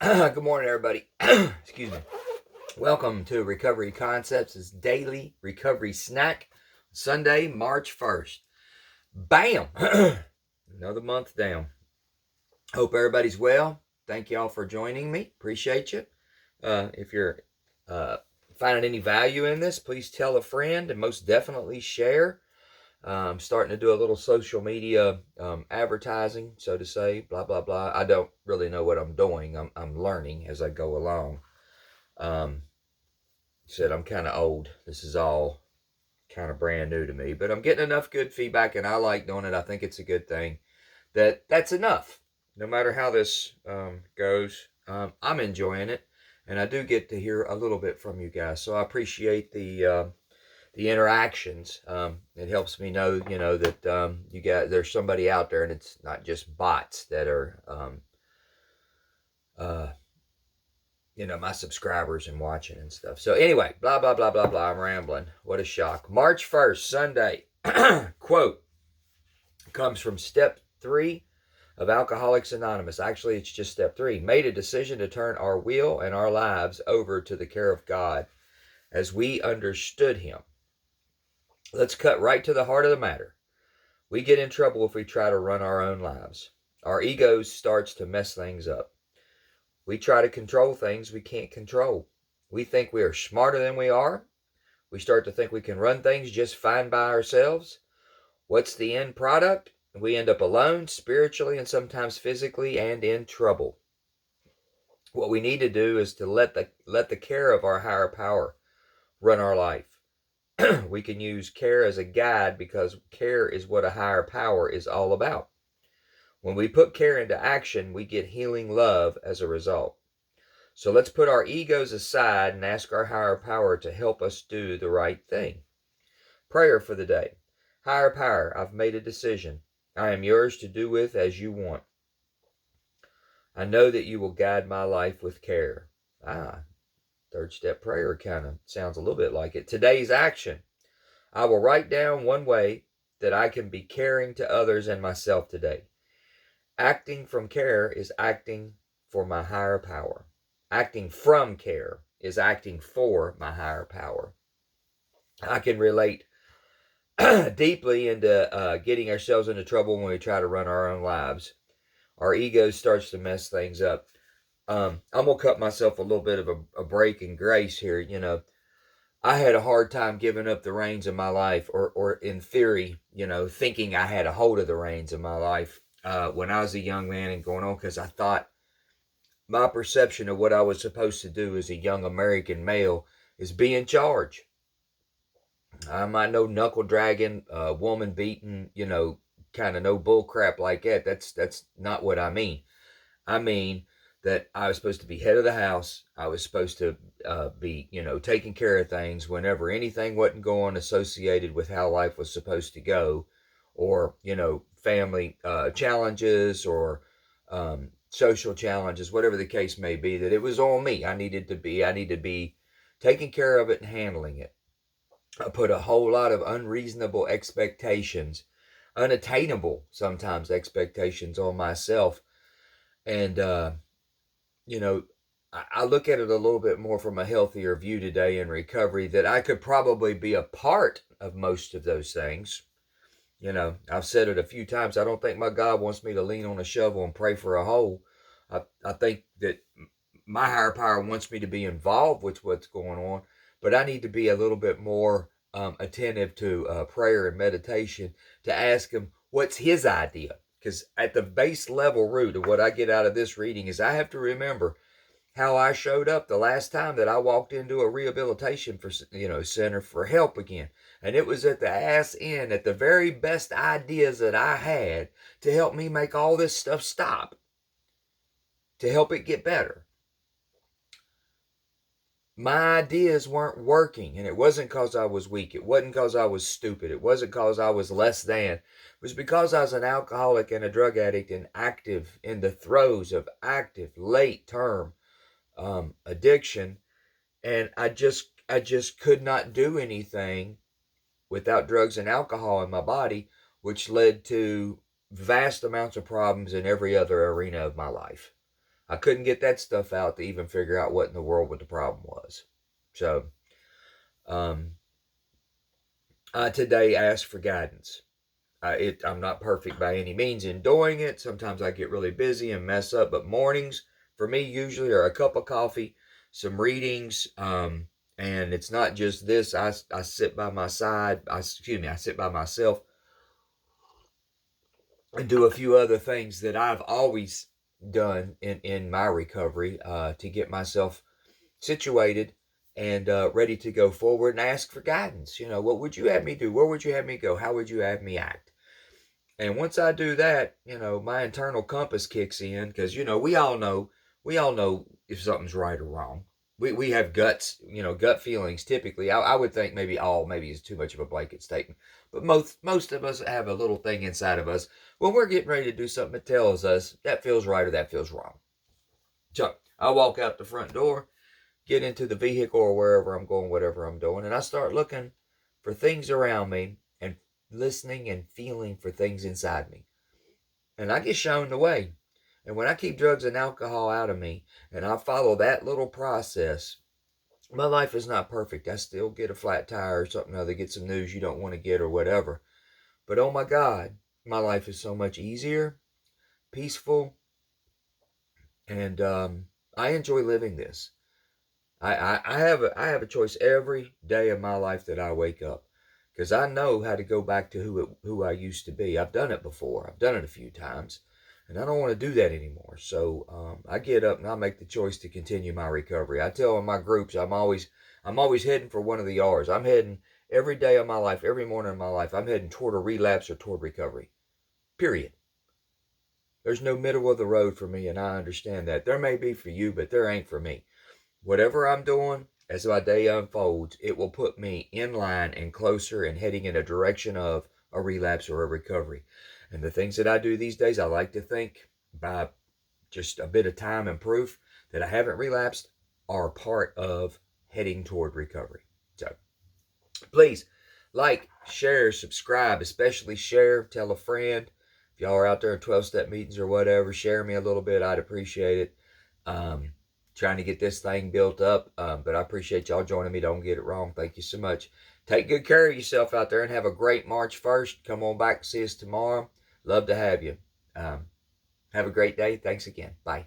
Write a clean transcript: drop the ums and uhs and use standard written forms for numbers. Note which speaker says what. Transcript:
Speaker 1: Good morning, everybody. Excuse me. Welcome to Recovery Concepts' daily recovery snack, Sunday, March 1st. Bam! Another month down. Hope everybody's well. Thank y'all for joining me. Appreciate you. If you're finding any value in this, please tell a friend and most definitely share. I'm starting to do a little social media advertising, so to say, blah, blah, blah. I don't really know what I'm doing. I'm learning as I go along. Said I'm kind of old. This is all kind of brand new to me, but I'm getting enough good feedback and I like doing it. I think it's a good thing. That's enough. No matter how this goes, I'm enjoying it, and I do get to hear a little bit from you guys. So I appreciate the interactions. It helps me know, that you got there's somebody out there, and it's not just bots that are, uh, my subscribers and watching and stuff. So anyway, blah blah blah blah blah. I'm rambling. What a shock. March 1st, Sunday. Quote comes from step 3 of Alcoholics Anonymous. Actually, it's just step 3. Made a decision to turn our will and our lives over to the care of God as we understood Him. Let's cut right to the heart of the matter. We get in trouble if we try to run our own lives. Our ego starts to mess things up. We try to control things we can't control. We think we are smarter than we are. We start to think we can run things just fine by ourselves. What's the end product? We end up alone, spiritually and sometimes physically, and in trouble. What we need to do is to let the care of our higher power run our life. We can use care as a guide because care is what a higher power is all about. When we put care into action, we get healing love as a result. So let's put our egos aside and ask our higher power to help us do the right thing. Prayer for the day. Higher power, I've made a decision. I am yours to do with as you want. I know that you will guide my life with care. Third step prayer kind of sounds a little bit like it. Today's action. I will write down one way that I can be caring to others and myself today. Acting from care is acting for my higher power. Acting from care is acting for my higher power. I can relate deeply into getting ourselves into trouble when we try to run our own lives. Our ego starts to mess things up. I'm going to cut myself a little bit of a break in grace here. I had a hard time giving up the reins of my life, or in theory, thinking I had a hold of the reins of my life when I was a young man and going on, because I thought my perception of what I was supposed to do as a young American male is be in charge. I'm not no knuckle dragging, woman beating, kind of no bull crap like that. That's not what I mean. I mean that I was supposed to be head of the house. I was supposed to be, taking care of things whenever anything wasn't going associated with how life was supposed to go, or, family challenges, or social challenges, whatever the case may be, that it was on me. I need to be taking care of it and handling it. I put a whole lot of unreasonable expectations, unattainable sometimes expectations on myself. And, I look at it a little bit more from a healthier view today in recovery, that I could probably be a part of most of those things. I've said it a few times. I don't think my God wants me to lean on a shovel and pray for a hole. I think that my higher power wants me to be involved with what's going on, but I need to be a little bit more attentive to prayer and meditation, to ask him what's his idea. Because at the base level root of what I get out of this reading is I have to remember how I showed up the last time that I walked into a rehabilitation center for help again. And it was at the ass end, at the very best ideas that I had to help me make all this stuff stop, to help it get better. My ideas weren't working, and it wasn't because I was weak. It wasn't because I was stupid. It wasn't because I was less than. It was because I was an alcoholic and a drug addict and active in the throes of active late-term addiction, and I just could not do anything without drugs and alcohol in my body, which led to vast amounts of problems in every other arena of my life. I couldn't get that stuff out to even figure out what in the world what the problem was. So, I today asked for guidance. I'm not perfect by any means in doing it. Sometimes I get really busy and mess up, but mornings for me usually are a cup of coffee, some readings, and it's not just this. I sit by my side. I sit by myself and do a few other things that I've always done in my recovery to get myself situated and ready to go forward and ask for guidance. What would you have me do? Where would you have me go? How would you have me act? And once I do that, my internal compass kicks in because, we all know if something's right or wrong. We have guts, gut feelings typically. I would think maybe is too much of a blanket statement. But most of us have a little thing inside of us when we're getting ready to do something that tells us that feels right or that feels wrong. So I walk out the front door, get into the vehicle or wherever I'm going, whatever I'm doing, and I start looking for things around me and listening and feeling for things inside me. And I get shown the way. And when I keep drugs and alcohol out of me and I follow that little process, my life is not perfect. I still get a flat tire or something or other, get some news you don't want to get or whatever. But oh my God, my life is so much easier, peaceful, and I enjoy living this. I have a choice every day of my life that I wake up because I know how to go back to who I used to be. I've done it before. I've done it a few times, and I don't want to do that anymore. So I get up and I make the choice to continue my recovery. I tell my groups I'm always heading for one of the R's. I'm heading every day of my life, every morning of my life. I'm heading toward a relapse or toward recovery. Period. There's no middle of the road for me, and I understand that. There may be for you, but there ain't for me. Whatever I'm doing, as my day unfolds, it will put me in line and closer and heading in a direction of a relapse or a recovery. And the things that I do these days, I like to think by just a bit of time and proof that I haven't relapsed are part of heading toward recovery. So please like, share, subscribe, especially share, tell a friend. If y'all are out there in 12-step meetings or whatever, share me a little bit. I'd appreciate it. Trying to get this thing built up, but I appreciate y'all joining me. Don't get it wrong. Thank you so much. Take good care of yourself out there and have a great March 1st. Come on back and see us tomorrow. Love to have you. Have a great day. Thanks again. Bye.